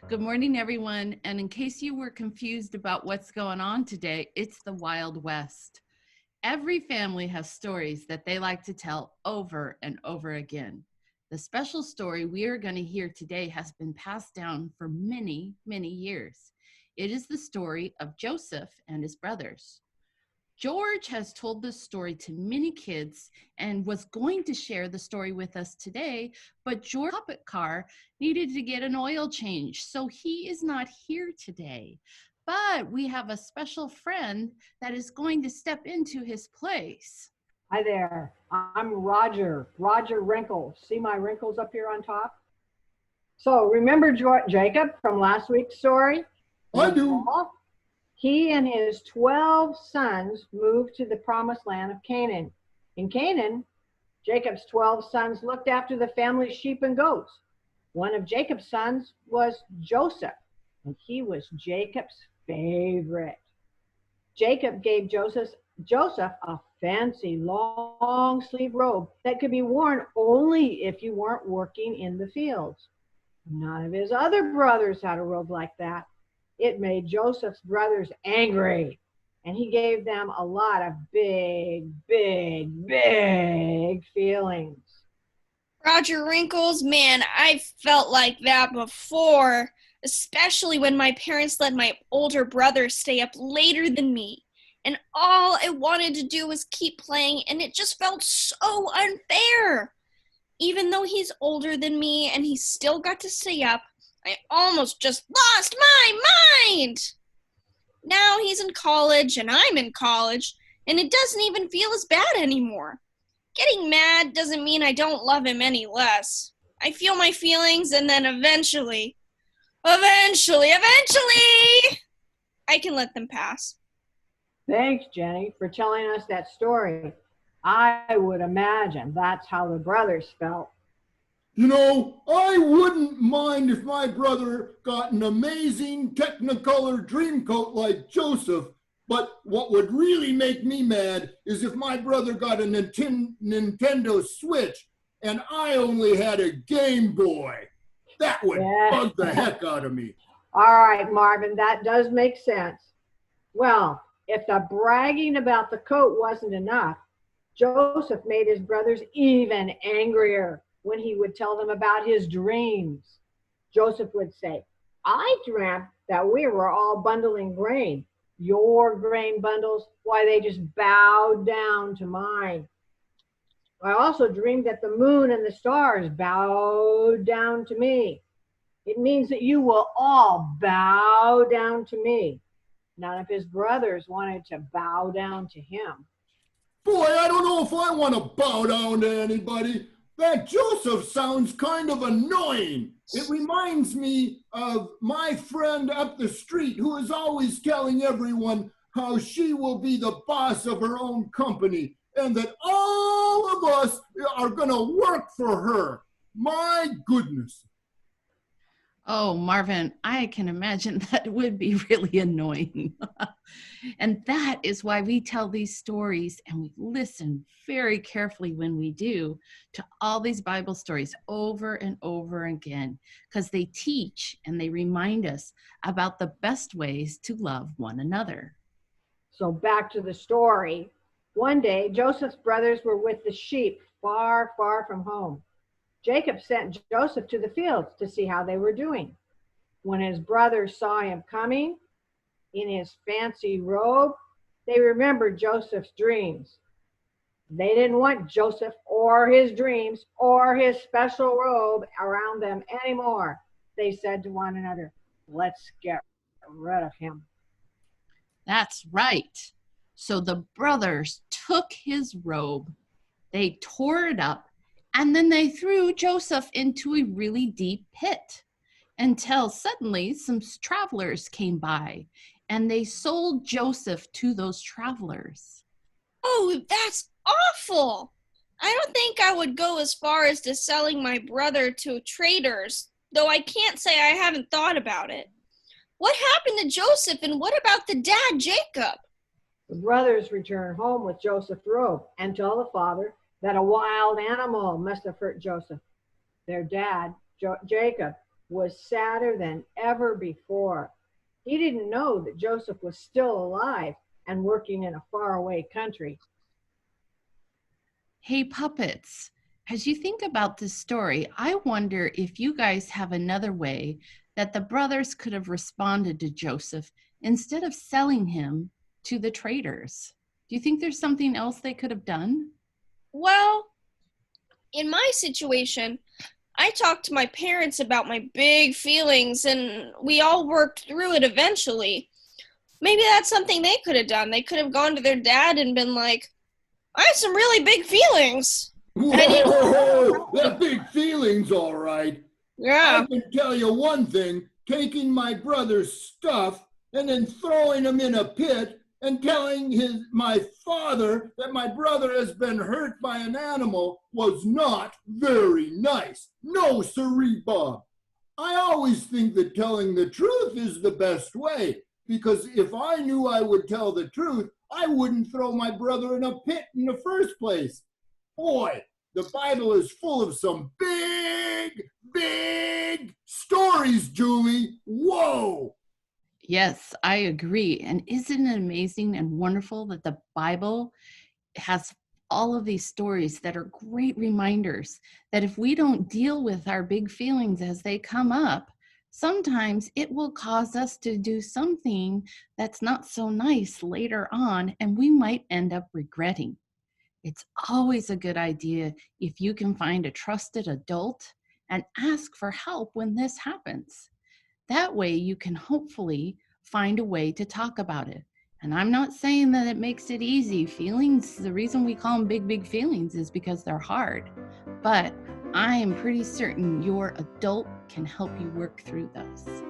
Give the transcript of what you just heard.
Good morning, everyone. And in case you were confused about what's going on today, it's the Wild West. Every family has stories that they like to tell over and over again. The special story we are going to hear today has been passed down for many, many years. It is the story of Joseph and his brothers. George has told this story to many kids and was going to share the story with us today, but George's puppet car needed to get an oil change, so he is not here today. But we have a special friend that is going to step into his place. Hi there, I'm Roger Wrinkles. See my wrinkles up here on top? So remember Jacob from last week's story? I do. He and his 12 sons moved to the promised land of Canaan. In Canaan, Jacob's 12 sons looked after the family's sheep and goats. One of Jacob's sons was Joseph, and he was Jacob's favorite. Jacob gave Joseph a fancy long sleeve robe that could be worn only if you weren't working in the fields. None of his other brothers had a robe like that. It made Joseph's brothers angry, and he gave them a lot of big feelings. Roger Wrinkles, man, I felt like that before, especially when my parents let my older brother stay up later than me. And all I wanted to do was keep playing, and it just felt so unfair. Even though he's older than me and he still got to stay up, I almost just lost my mind. Now he's in college and I'm in college, and it doesn't even feel as bad anymore. Getting mad doesn't mean I don't love him any less. I feel my feelings, and then eventually, I can let them pass. Thanks, Jenny, for telling us that story. I would imagine that's how the brothers felt. You know, I wouldn't mind if my brother got an amazing Technicolor Dreamcoat like Joseph, but what would really make me mad is if my brother got a Nintendo Switch and I only had a Game Boy. That would bug the heck out of me. All right, Marvin, that does make sense. Well, if the bragging about the coat wasn't enough, Joseph made his brothers even angrier when he would tell them about his dreams. Joseph would say, I dreamt that we were all bundling grain. Your grain bundles, why, they just bowed down to mine. I also dreamed that the moon and the stars bowed down to me. It means that you will all bow down to me. None of his brothers wanted to bow down to him. Boy, I don't know if I want to bow down to anybody. That Joseph sounds kind of annoying. It reminds me of my friend up the street who is always telling everyone how she will be the boss of her own company and that all of us are going to work for her. My goodness. Oh, Marvin, I can imagine that would be really annoying. And that is why we tell these stories, and we listen very carefully when we do to all these Bible stories over and over again, because they teach and they remind us about the best ways to love one another. So back to the story. One day, Joseph's brothers were with the sheep far from home. Jacob sent Joseph to the fields to see how they were doing. When his brothers saw him coming in his fancy robe, they remembered Joseph's dreams. They didn't want Joseph or his dreams or his special robe around them anymore. They said to one another, let's get rid of him. That's right. So the brothers took his robe, they tore it up, and then they threw Joseph into a really deep pit until suddenly some travelers came by and they sold Joseph to those travelers. Oh, that's awful. I don't think I would go as far as to selling my brother to traders, though I can't say I haven't thought about it. What happened to Joseph, and what about the dad, Jacob? The brothers returned home with Joseph's robe and told the father that a wild animal must have hurt Joseph. Their dad, Jacob, was sadder than ever before. He didn't know that Joseph was still alive and working in a faraway country. Hey, puppets, as you think about this story, I wonder if you guys have another way that the brothers could have responded to Joseph instead of selling him to the traders. Do you think there's something else they could have done? Well, in my situation, I talked to my parents about my big feelings and we all worked through it eventually. Maybe that's something they could have done. They could have gone to their dad and been like, I have some really big feelings. Whoa, that big feeling's all right. Yeah. I can tell you one thing, taking my brother's stuff and then throwing him in a pit and telling my father that my brother has been hurt by an animal was not very nice. No, sirree, Bob. I always think that telling the truth is the best way, because if I knew I would tell the truth, I wouldn't throw my brother in a pit in the first place. Boy, the Bible is full of some big stories, Julie. Whoa! Yes, I agree. And isn't it amazing and wonderful that the Bible has all of these stories that are great reminders that if we don't deal with our big feelings as they come up, sometimes it will cause us to do something that's not so nice later on, and we might end up regretting. It's always a good idea if you can find a trusted adult and ask for help when this happens. That way you can hopefully find a way to talk about it. And I'm not saying that it makes it easy. Feelings, the reason we call them big feelings is because they're hard. But I am pretty certain your adult can help you work through those.